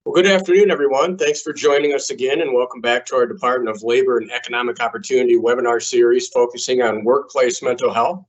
Well, good afternoon, everyone. Thanks for joining us again, and welcome back to our Department of Labor and Economic Opportunity webinar series focusing on workplace mental health.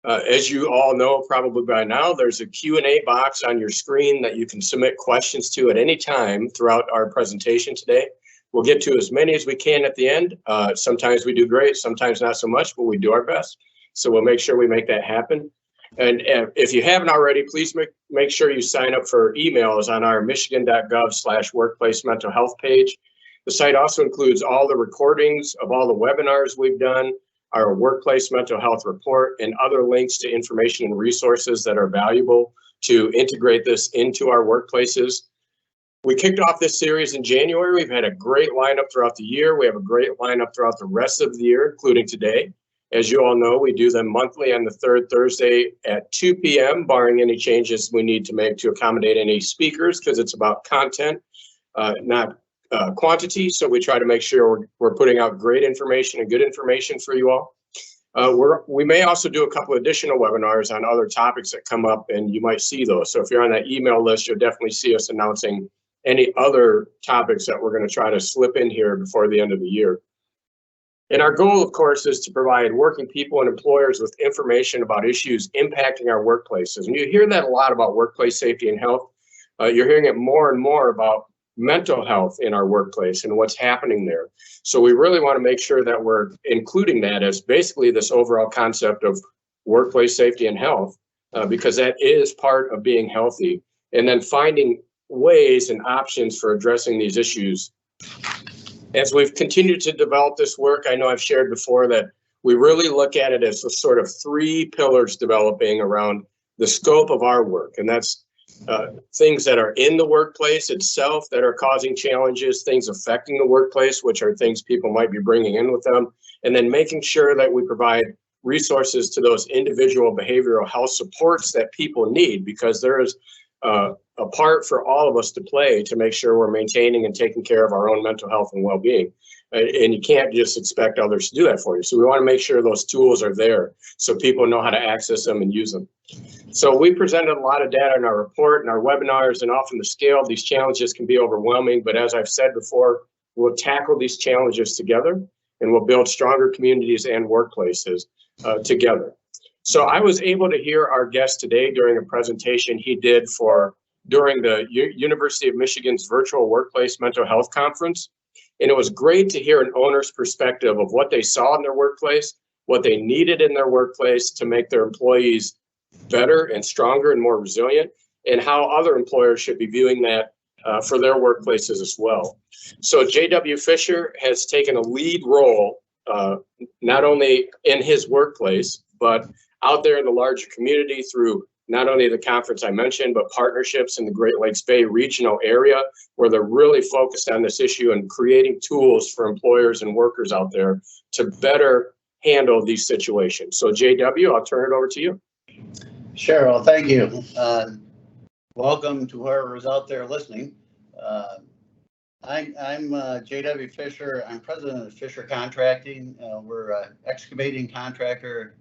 As you all know probably by now, there's a Q&A box on your screen that you can submit questions to at any time throughout our presentation today. We'll get to as many as we can at the end. Sometimes we do great, sometimes not so much, but we do our best. So we'll make sure we make that happen. And if you haven't already, please make sure you sign up for emails on our michigan.gov/workplace mental health page. The site also includes all the recordings of all the webinars we've done, our workplace mental health report, and other links to information and resources that are valuable to integrate this into our workplaces. We kicked off this series in January. We've had a great lineup throughout the year. We have a great lineup throughout the rest of the year, including today. As you all know, we do them monthly on the third Thursday at 2 p.m., barring any changes we need to make to accommodate any speakers, because it's about content, not quantity. So we try to make sure we're putting out great information and good information for you all. We may also do a couple additional webinars on other topics that come up, and you might see those. So if you're on that email list, you'll definitely see us announcing any other topics that we're going to try to slip in here before the end of the year. And our goal, of course, is to provide working people and employers with information about issues impacting our workplaces. And you hear that a lot about workplace safety and health. You're hearing it more and more about mental health in our workplace and what's happening there. So we really want to make sure that we're including that as basically this overall concept of workplace safety and health, because that is part of being healthy. And then finding ways and options for addressing these issues. As we've continued to develop this work, I know I've shared before that we really look at it as a sort of three pillars developing around the scope of our work. And that's things that are in the workplace itself that are causing challenges, things affecting the workplace, which are things people might be bringing in with them, and then making sure that we provide resources to those individual behavioral health supports that people need, because there is a part for all of us to play to make sure we're maintaining and taking care of our own mental health and well-being. And you can't just expect others to do that for you. So we want to make sure those tools are there so people know how to access them and use them. So we presented a lot of data in our report and our webinars, and often the scale of these challenges can be overwhelming. But as I've said before, we'll tackle these challenges together, and we'll build stronger communities and workplaces together. So I was able to hear our guest today during a presentation he did during the University of Michigan's virtual workplace mental health conference. And it was great to hear an owner's perspective of what they saw in their workplace, what they needed in their workplace to make their employees better and stronger and more resilient, and how other employers should be viewing that for their workplaces as well. So J.W. Fisher has taken a lead role, not only in his workplace, but out there in the larger community through not only the conference I mentioned, but partnerships in the Great Lakes Bay regional area, where they're really focused on this issue and creating tools for employers and workers out there to better handle these situations. So JW, I'll turn it over to you. Sure, well, thank you. Welcome to whoever's out there listening. I'm J.W. Fisher. I'm president of Fisher Contracting. We're an excavating contractor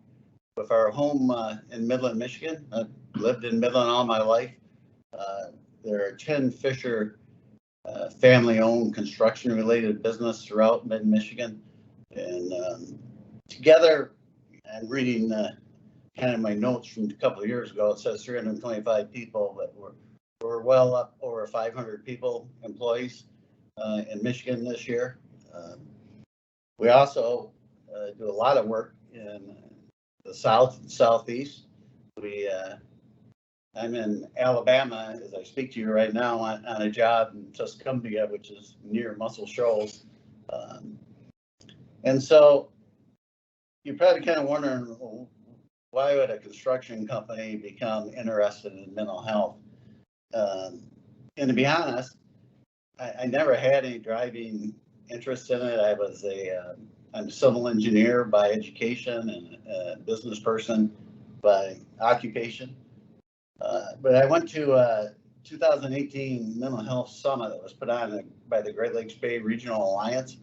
with our home in Midland, Michigan. I've lived in Midland all my life. There are 10 Fisher family-owned construction-related business throughout mid-Michigan. And together, I'm reading kind of my notes from a couple of years ago. It says 325 people, but we're well up over 500 people, employees in Michigan this year. We also do a lot of work in the South and Southeast. I'm in Alabama as I speak to you right now on a job in Tuscumbia, which is near Muscle Shoals. And so you're probably kind of wondering, why would a construction company become interested in mental health? And to be honest, I never had any driving interest in it. I'm a civil engineer by education and a business person by occupation. But I went to a 2018 mental health summit that was put on by the Great Lakes Bay Regional Alliance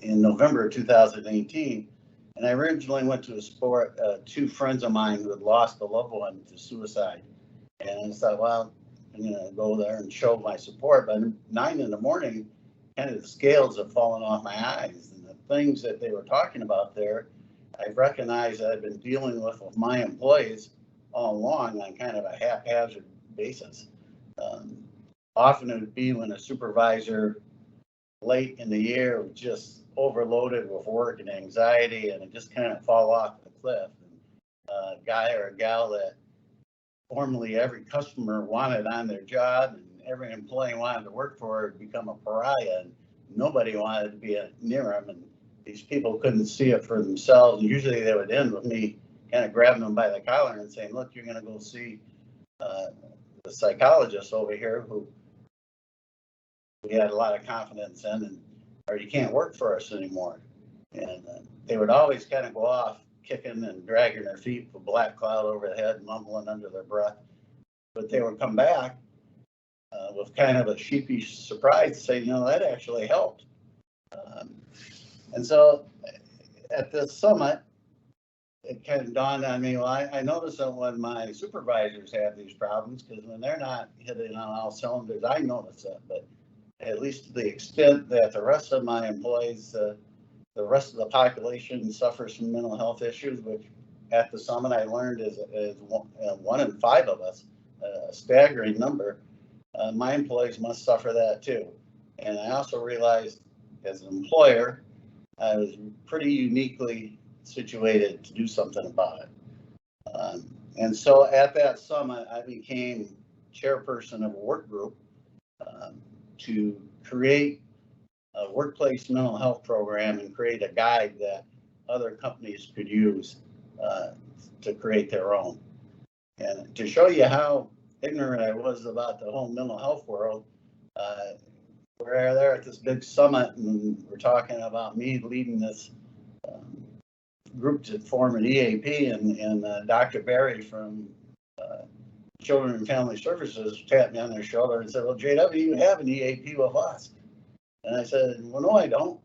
in November 2018. And I originally went to two friends of mine who had lost a loved one to suicide. And I thought, well, I'm gonna go there and show my support. By 9 in the morning, kind of the scales have fallen off my eyes, and the things that they were talking about there, I recognized that I've been dealing with my employees all along on kind of a haphazard basis. Often it would be when a supervisor late in the year was just overloaded with work and anxiety, and it just kind of fall off the cliff. A guy or a gal that formerly every customer wanted on their job and every employee wanted to work for had become a pariah, and nobody wanted to be near them. And these people couldn't see it for themselves. And usually they would end with me kind of grabbing them by the collar and saying, look, you're going to go see the psychologist over here who we had a lot of confidence in, and or you can't work for us anymore. And they would always kind of go off kicking and dragging their feet with a black cloud over the head, mumbling under their breath. But they would come back with kind of a sheepish surprise, saying, you know, that actually helped. And so at this summit, it kind of dawned on me, well, I noticed that when my supervisors have these problems, because when they're not hitting on all cylinders, I notice that. But at least to the extent that the rest of my employees, the rest of the population suffers from mental health issues, which at the summit I learned is 1 in 5 of us, a staggering number. My employees must suffer that too. And I also realized as an employer, I was pretty uniquely situated to do something about it. And so at that summit, I became chairperson of a work group to create a workplace mental health program and create a guide that other companies could use to create their own. And to show you how ignorant I was about the whole mental health world, we're there at this big summit and we're talking about me leading this group to form an EAP, and Dr. Barry from Children and Family Services tapped me on their shoulder and said, well, J.W., you have an EAP with us. And I said, well, no, I don't.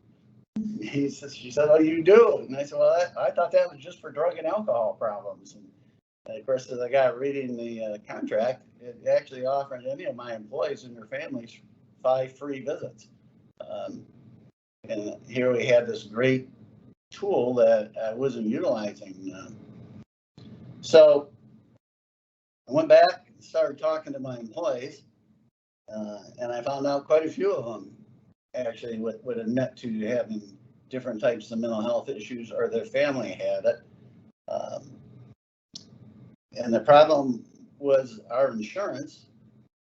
She said, oh, you do. And I said, well, I thought that was just for drug and alcohol problems. And of course, as I got reading the contract, it actually offered any of my employees and their families 5 free visits. And here we had this great tool that I wasn't utilizing. So I went back and started talking to my employees, and I found out quite a few of them actually would admit to having different types of mental health issues, or their family had it. And the problem was our insurance,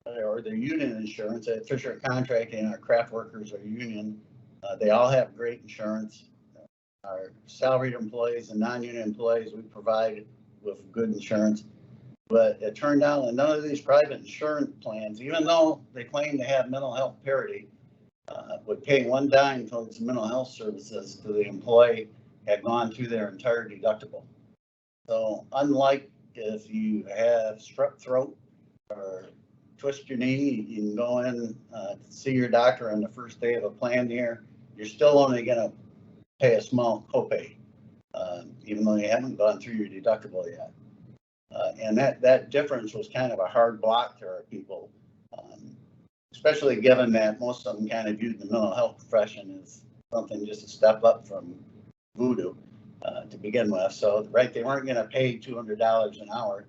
or the union insurance at Fisher Contracting. Our craft workers are union. They all have great insurance. Our salaried employees and non-union employees, we provide with good insurance. But it turned out that none of these private insurance plans, even though they claim to have mental health parity, would pay 1 dime towards mental health services to the employee had gone through their entire deductible. So unlike if you have strep throat or twist your knee, you can go in to see your doctor on the first day of a plan year, you're still only going to pay a small copay, even though you haven't gone through your deductible yet. And that difference was kind of a hard block to our people, especially given that most of them kind of viewed the mental health profession as something just a step up from voodoo to begin with. So, right, they weren't going to pay $200 an hour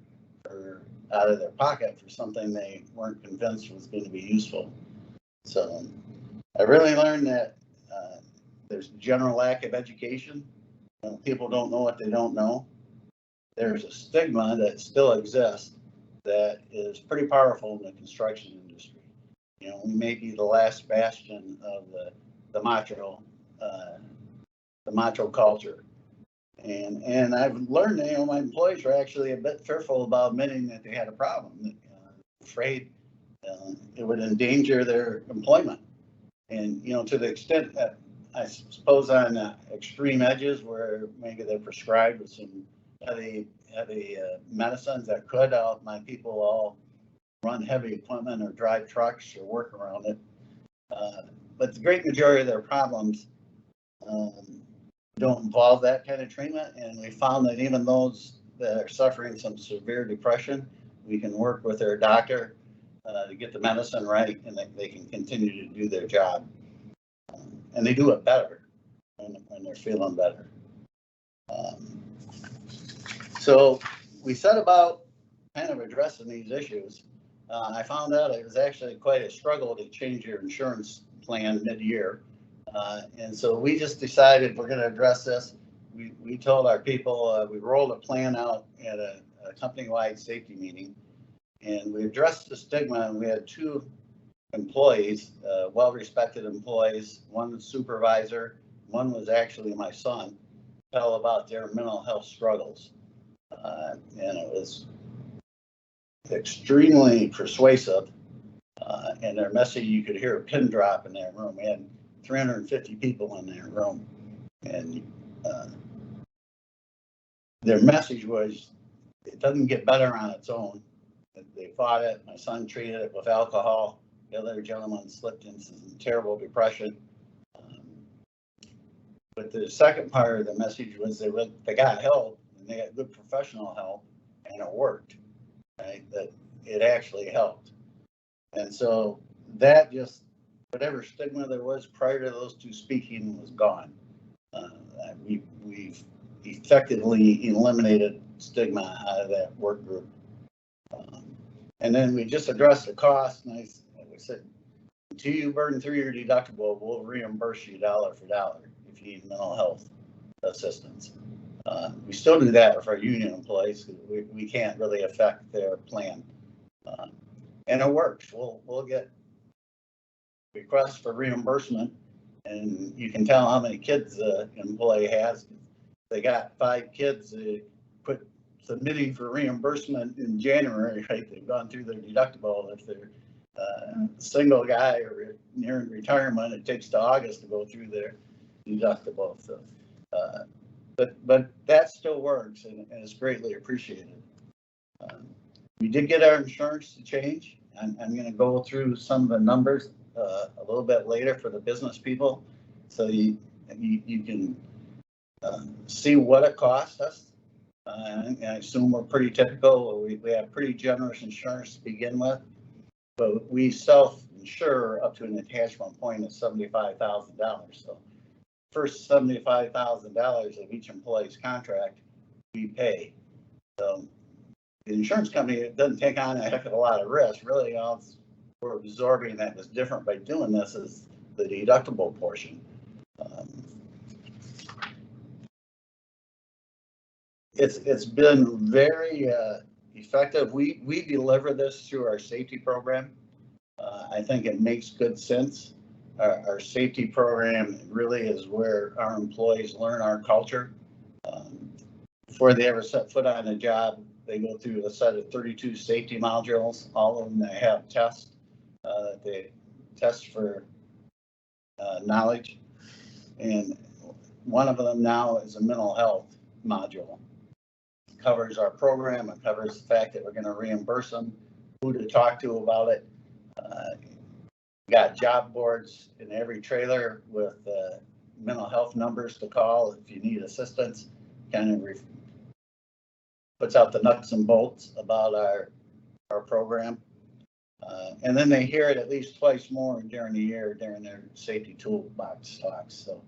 out of their pocket for something they weren't convinced was going to be useful. So I really learned that there's a general lack of education. People don't know what they don't know. There's a stigma that still exists that is pretty powerful in the construction industry. We may be the last bastion of the macho culture. And I've learned that, my employees are actually a bit fearful about admitting that they had a problem, afraid it would endanger their employment. And, to the extent that I suppose on extreme edges where maybe they're prescribed with some heavy medicines that could, my people all run heavy equipment or drive trucks or work around it. But the great majority of their problems don't involve that kind of treatment. And we found that even those that are suffering some severe depression, we can work with their doctor to get the medicine right, and they can continue to do their job. And they do it better when they're feeling better. So we set about kind of addressing these issues. I found out it was actually quite a struggle to change your insurance plan mid-year. And so we just decided we're going to address this. We told our people, we rolled a plan out at a company-wide safety meeting, and we addressed the stigma. And we had 2 employees, well-respected employees, one was supervisor, one was actually my son, tell about their mental health struggles. And it was extremely persuasive. And their message, you could hear a pin drop in that room. We had 350 people in that room. And their message was, it doesn't get better on its own. They fought it. My son treated it with alcohol. The other gentleman slipped into some terrible depression. But the second part of the message was they got help, and they got good professional help, and it worked, right? That it actually helped. And so that just, whatever stigma there was prior to those 2 speaking was gone. We've effectively eliminated stigma out of that work group. And then we just addressed the cost, and we said, until you burn through your deductible, we'll reimburse you dollar for dollar if you need mental health assistance. We still do that for our union employees. We can't really affect their plan. And it works. We'll get requests for reimbursement, and you can tell how many kids the employee has. They got 5 kids that quit submitting for reimbursement in January, right? They've gone through their deductible. If they're single guy or nearing retirement, it takes to August to go through their deductible. So, but that still works, and it's greatly appreciated. We did get our insurance to change. I'm going to go through some of the numbers a little bit later for the business people, so you can see what it costs us. And I assume we're pretty typical. We have pretty generous insurance to begin with, but we self-insure up to an attachment point of $75,000. So first $75,000 of each employee's contract we pay. So the insurance company doesn't take on a heck of a lot of risk. Really, all we're absorbing that was different by doing this is the deductible portion. It's been very effective. We deliver this through our safety program. I think it makes good sense. Our safety program really is where our employees learn our culture. Before they ever set foot on a job, they go through a set of 32 safety modules. All of them they have tests. They test for knowledge, and one of them now is a mental health module. It covers our program. It covers the fact that we're going to reimburse them, who to talk to about it. Got job boards in every trailer with mental health numbers to call if you need assistance. Kind of puts out the nuts and bolts about our program. And then they hear it at least twice more during the year during their safety toolbox talks. So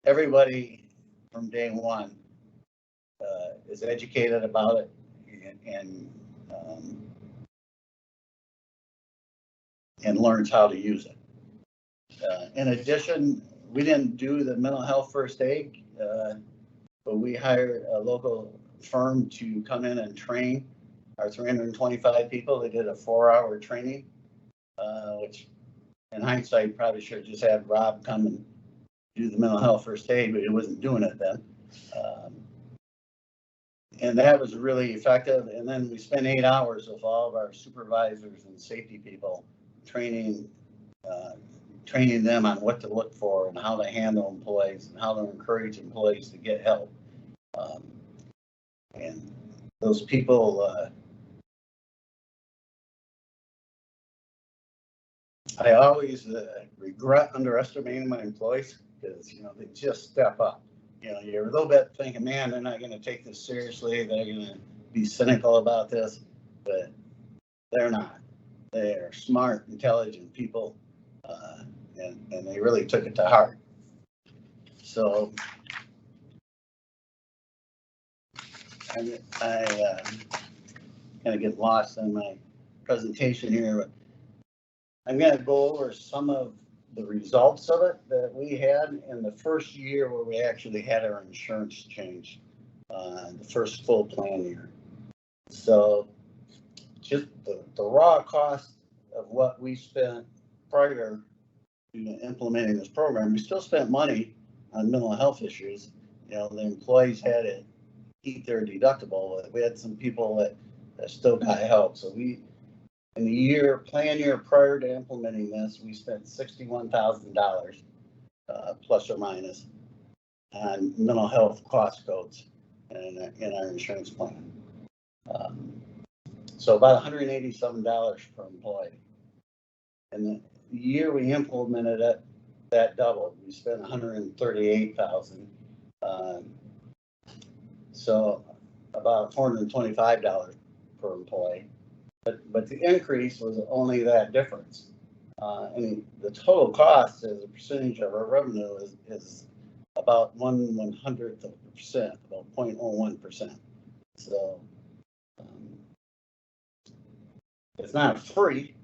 everybody from day one is educated about it and learns how to use it. In addition, we didn't do the mental health first aid, but we hired a local firm to come in and train our 325 people. They did a 4-hour training, which in hindsight probably should have just had Rob come and do the mental health first aid, but he wasn't doing it then. And that was really effective. And then we spent 8 hours with all of our supervisors and safety people training them on what to look for and how to handle employees and how to encourage employees to get help. And those people, I always regret underestimating my employees because, they just step up. You're a little bit thinking, man, they're not going to take this seriously. They're going to be cynical about this, but they're not. They are smart, intelligent people, and they really took it to heart. So I kind of get lost in my presentation here, but I'm going to go over some of the results of it that we had in the first year where we actually had our insurance change, the first full plan year. So just the raw cost of what we spent prior to implementing this program, we still spent money on mental health issues. You know, the employees had to keep their deductible. We had some people that still got help. So we, in the plan year prior to implementing this, we spent $61,000 plus or minus on mental health cost codes in our insurance plan. So about $187 per employee. And the year we implemented it, that doubled. We spent $138,000. So about $425 per employee. But the increase was only that difference. And the total cost as a percentage of our revenue is about 1/100th of a percent, about 0.01%. So it's not free,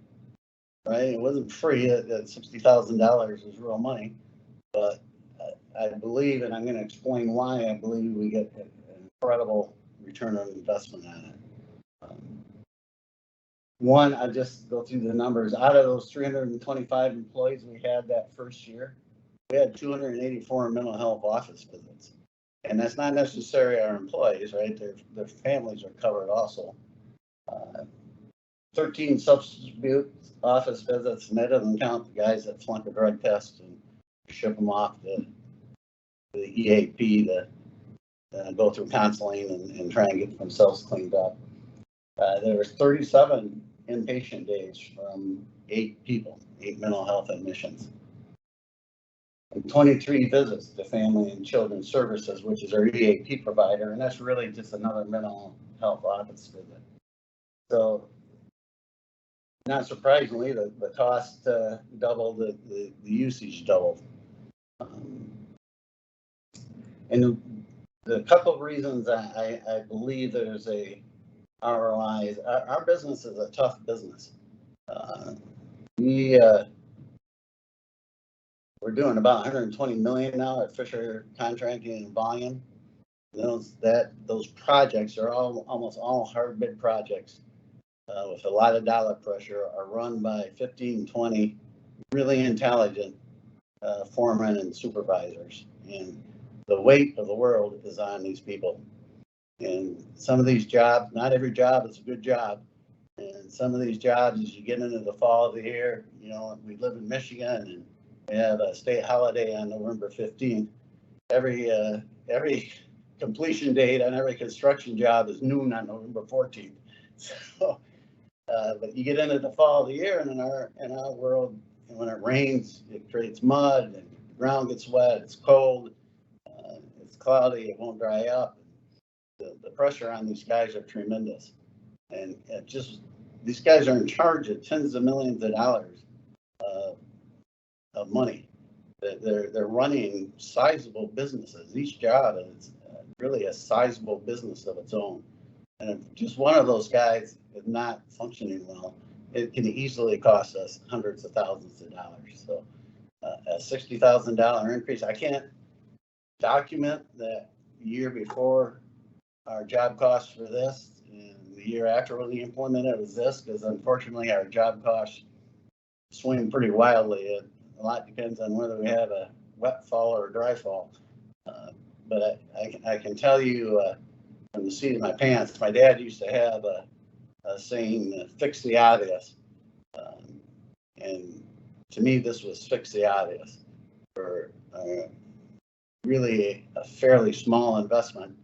right? It wasn't free. That $60,000 is real money, but I believe, and I'm going to explain why I believe we get an incredible return on investment on it. One, I just go through the numbers. Out of those 325 employees we had that first year, we had 284 mental health office visits. And that's not necessarily our employees, right? Their families are covered also. 13 substance abuse office visits, and that doesn't count the guys that flunk a drug test and ship them off to the EAP to go through counseling and try and get themselves cleaned up. There was 37 inpatient days from 8 mental health admissions. And 23 visits to Family and Children's Services, which is our EAP provider, and that's really just another mental health office visit. So, not surprisingly, the cost doubled, the usage doubled. And the couple of reasons I believe there's a ROI. Our business is a tough business. We're doing about 120 million now at Fisher Contracting in volume. Those projects are almost all hard bid projects with a lot of dollar pressure, are run by 15, 20 really intelligent foremen and supervisors. And the weight of the world is on these people. And some of these jobs, not every job is a good job. And some of these jobs, as you get into the fall of the year, you know, we live in Michigan and we have a state holiday on November 15th. Every completion date on every construction job is noon on November 14th. So, but you get into the fall of the year, and in our world, when it rains, it creates mud, and the ground gets wet, it's cold, it's cloudy, it won't dry up. The pressure on these guys are tremendous, and these guys are in charge of tens of millions of dollars of money. They're running sizable businesses. Each job is really a sizable business of its own. And if just one of those guys is not functioning well, it can easily cost us hundreds of thousands of dollars. So a $60,000 increase, I can't document that year before our job costs for this and the year after we implemented it was this, because unfortunately our job costs swing pretty wildly. A lot depends on whether we have a wet fall or a dry fall. But I can tell you from the seat of my pants, my dad used to have a saying, fix the obvious. And to me, this was fix the obvious for really a fairly small investment.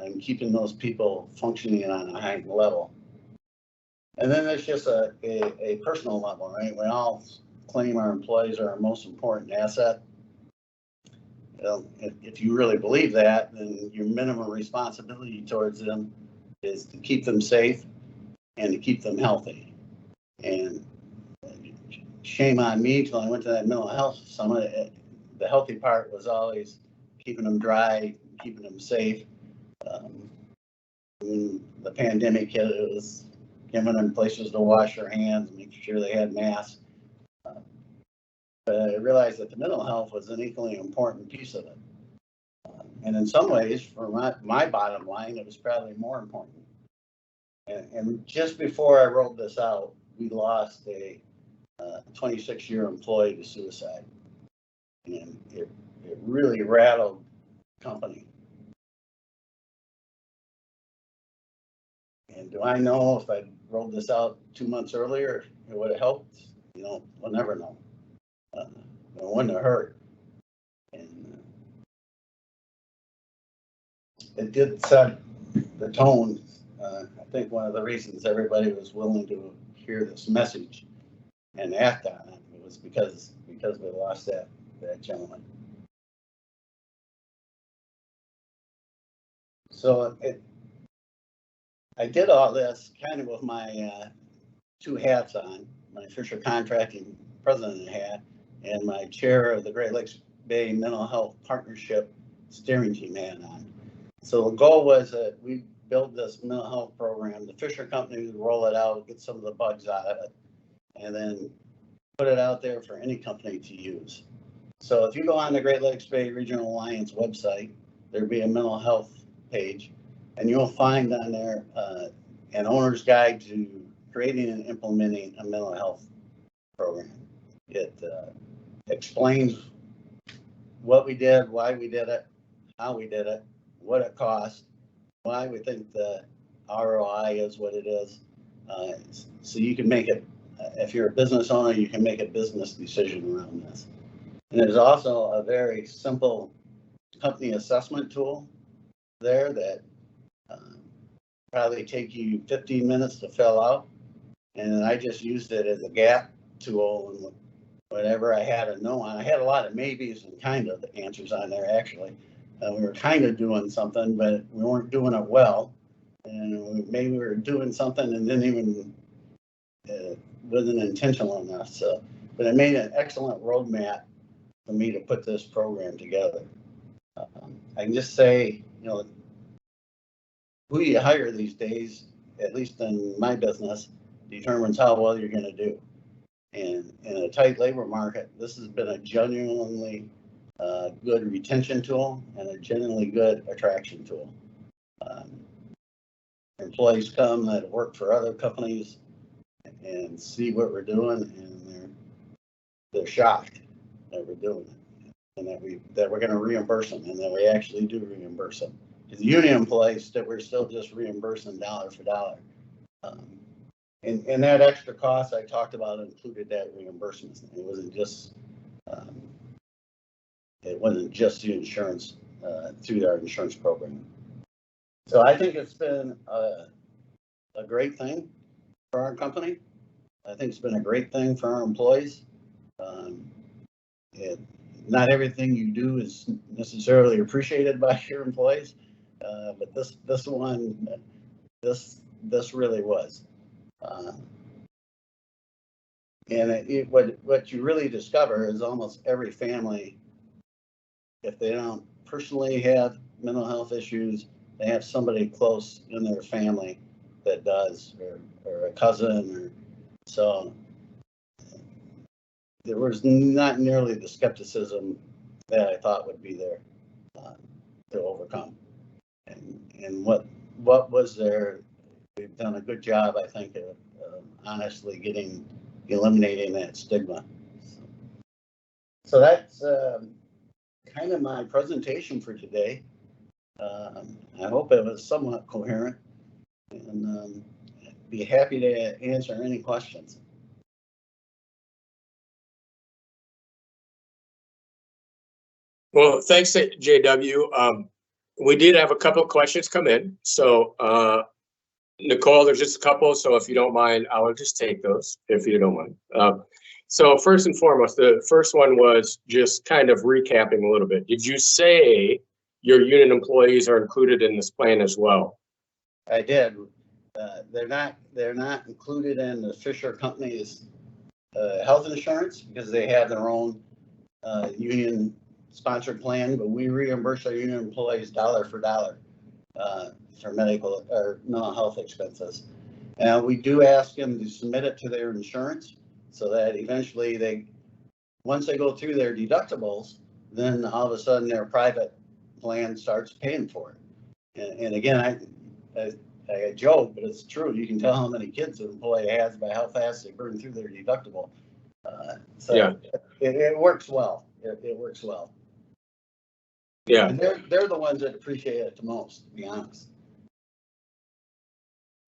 I'm keeping those people functioning on a high level. And then there's just a personal level, right? We all claim our employees are our most important asset. If you really believe that, then your minimum responsibility towards them is to keep them safe and to keep them healthy. And shame on me till I went to that mental health summit. The healthy part was always keeping them dry, keeping them safe. When the pandemic hit, it was giving them places to wash their hands, making sure they had masks. But I realized that the mental health was an equally important piece of it. And in some ways, for my bottom line, it was probably more important. And just before I rolled this out, we lost a 26-year employee to suicide. And it really rattled the company. And do I know if I rolled this out 2 months earlier, it would have helped? You know, we'll never know. It wouldn't have hurt. And it did set the tone. I think one of the reasons everybody was willing to hear this message and act on it was because we lost that gentleman. So I did all this kind of with my two hats on, my Fisher Contracting president hat and my chair of the Great Lakes Bay Mental Health Partnership steering team hat on. So the goal was that we build this mental health program, the Fisher company would roll it out, get some of the bugs out of it, and then put it out there for any company to use. So if you go on the Great Lakes Bay Regional Alliance website, there'd be a mental health page, and you'll find on there an owner's guide to creating and implementing a mental health program. It explains what we did, why we did it, how we did it, what it cost, why we think the ROI is what it is. So you can make it, if you're a business owner, you can make a business decision around this. And there's also a very simple company assessment tool there that probably take you 15 minutes to fill out. And I just used it as a gap tool, and whatever I had a no on. I had a lot of maybes and kind of answers on there, actually. We were kind of doing something, but we weren't doing it well. And maybe we were doing something and didn't even, wasn't intentional enough. So, but it made an excellent roadmap for me to put this program together. I can just say, you know, who you hire these days, at least in my business, determines how well you're going to do. And in a tight labor market, this has been a genuinely good retention tool and a genuinely good attraction tool. Employees come that work for other companies and see what we're doing, and they're shocked that we're doing it, and that we're going to reimburse them, and that we actually do reimburse them. The union employees that we're still just reimbursing dollar for dollar. And that extra cost I talked about included that reimbursement. It wasn't just the insurance through our insurance program. So I think it's been a great thing for our company. I think it's been a great thing for our employees. Not everything you do is necessarily appreciated by your employees, but this really was. And what you really discover is almost every family, if they don't personally have mental health issues, they have somebody close in their family that does, or a cousin, or so. There was not nearly the skepticism that I thought would be there to overcome. And what was there? We've done a good job, I think, of honestly eliminating that stigma. So that's kind of my presentation for today. I hope it was somewhat coherent, and be happy to answer any questions. Well, thanks, JW. We did have a couple of questions come in. So, Nicole, there's just a couple. So if you don't mind, I'll just take those if you don't mind. So first and foremost, the first one was just kind of recapping a little bit. Did you say your union employees are included in this plan as well? I did. they're not included in the Fisher Company's health insurance because they have their own union sponsored plan, but we reimburse our union employees dollar for dollar for medical or mental health expenses. And we do ask them to submit it to their insurance so that eventually once they go through their deductibles, then all of a sudden their private plan starts paying for it. And again, I joke, but it's true. You can tell how many kids an employee has by how fast they burn through their deductible. So yeah, it works well. It works well. Yeah. And they're the ones that appreciate it the most, to be honest.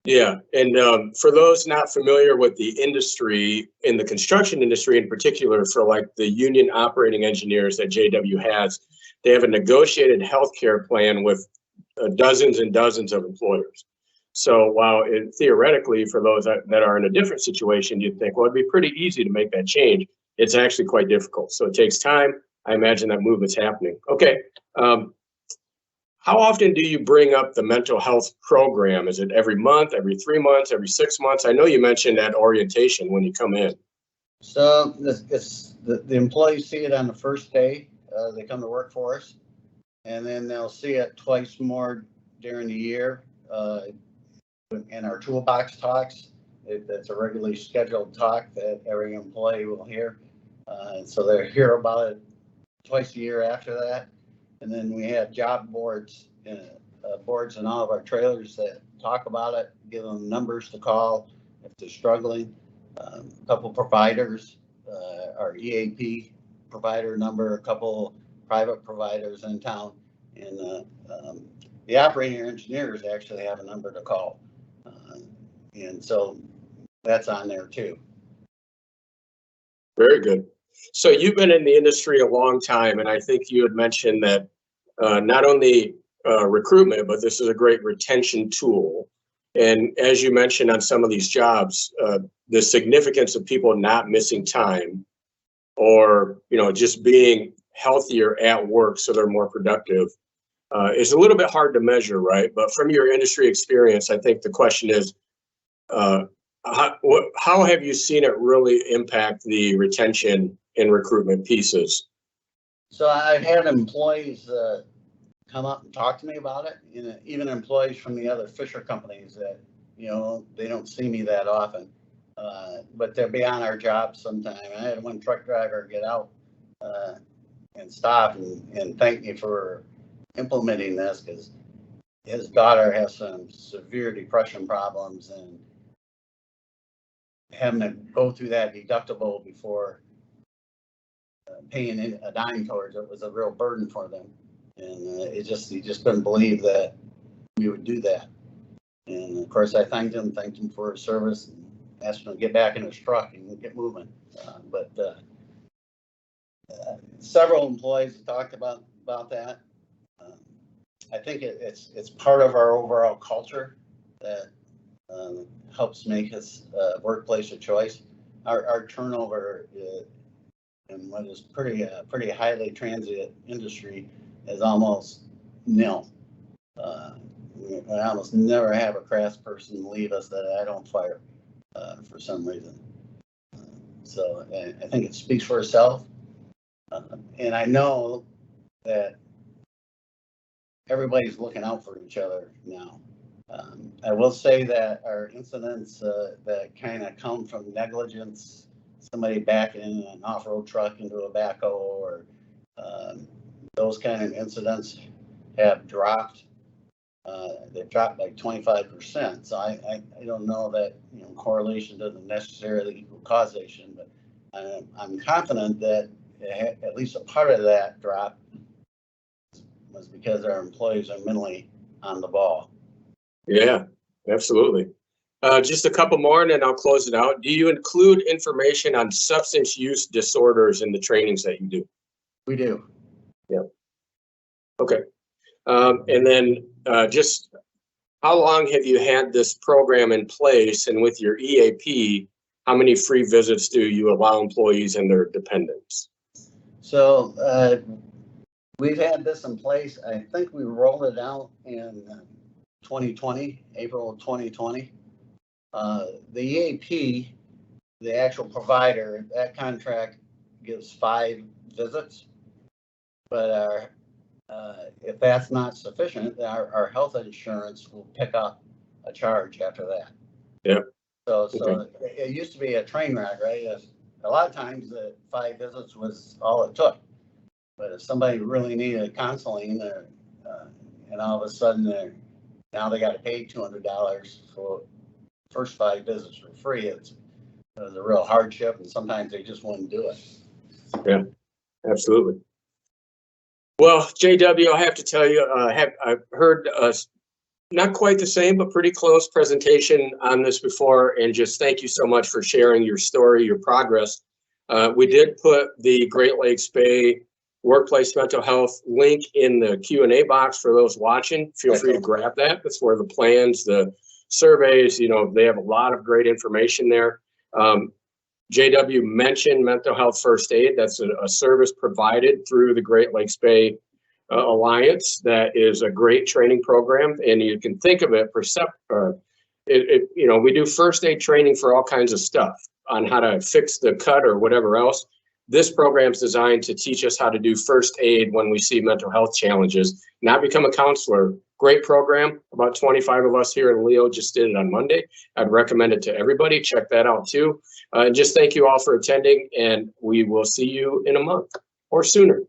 Yeah. And for those not familiar with the industry, in the construction industry in particular, for like the union operating engineers that J.W. has, they have a negotiated healthcare plan with dozens and dozens of employers. So while theoretically, for those that are in a different situation, you'd think, well, it'd be pretty easy to make that change. It's actually quite difficult. So it takes time. I imagine that movement's happening. Okay. How often do you bring up the mental health program? Is it every month, every 3 months, every 6 months? I know you mentioned that orientation when you come in. So the employees see it on the first day they come to work for us, and then they'll see it twice more during the year in our toolbox talks. It's a regularly scheduled talk that every employee will hear. So they hear about it twice a year after that. And then we have job boards in all of our trailers that talk about it, give them numbers to call if they're struggling. A couple providers, our EAP provider number, a couple private providers in town, and the operating engineers actually have a number to call. And so that's on there too. Very good. So you've been in the industry a long time, and I think you had mentioned that not only recruitment, but this is a great retention tool. And as you mentioned on some of these jobs, the significance of people not missing time or, just being healthier at work so they're more productive is a little bit hard to measure, right? But from your industry experience, I think the question is, how have you seen it really impact the retention and recruitment pieces? So I've had employees come up and talk to me about it, even employees from the other Fisher companies that, they don't see me that often, but they'll be on our job sometime. I had one truck driver get out and stop and thank me for implementing this because his daughter has some severe depression problems, and having to go through that deductible before paying a dime towards it was a real burden for them. And he just couldn't believe that we would do that. And of course, I thanked him for his service, and asked him to get back in his truck and get moving. But several employees have talked about that. I think it's part of our overall culture that helps make us a workplace of choice. Our turnover in what is pretty highly transient industry is almost nil. I almost never have a craft person leave us that I don't fire for some reason. So I think it speaks for itself. And I know that everybody's looking out for each other now. I will say that our incidents that kind of come from negligence, somebody backing an off-road truck into a backhoe, or those kind of incidents have dropped. They've dropped like 25%. So I don't know that correlation doesn't necessarily equal causation, but I'm confident that at least a part of that drop was because our employees are mentally on the ball. Yeah, absolutely. Just a couple more and then I'll close it out. Do you include information on substance use disorders in the trainings that you do? We do. Yeah. Okay. And then just how long have you had this program in place, and with your EAP, how many free visits do you allow employees and their dependents? So we've had this in place. I think we rolled it out in 2020, April 2020. The EAP, the actual provider, that contract gives 5 visits. But if that's not sufficient, our health insurance will pick up a charge after that. Yeah. So Okay. it used to be a train wreck, right? A lot of times the 5 visits was all it took. But if somebody really needed counseling, and all of a sudden now they got to pay $200 for first 5 visits for free, it was a real hardship, and sometimes they just wouldn't do it. Yeah, absolutely. Well, JW, I have to tell you, I've heard not quite the same, but pretty close presentation on this before, and just thank you so much for sharing your story, your progress. We did put the Great Lakes Bay Workplace Mental Health link in the Q&A box for those watching. Feel free to grab that. That's where the plans, the surveys, they have a lot of great information there. JW mentioned mental health first aid. That's a service provided through the Great Lakes Bay Alliance. That is a great training program, and you can think of it, we do first aid training for all kinds of stuff on how to fix the cut or whatever else. This program is designed to teach us how to do first aid when we see mental health challenges, not become a counselor. Great program. About 25 of us here in Leo just did it on Monday. I'd recommend it to everybody. Check that out too. Just thank you all for attending, and we will see you in a month or sooner.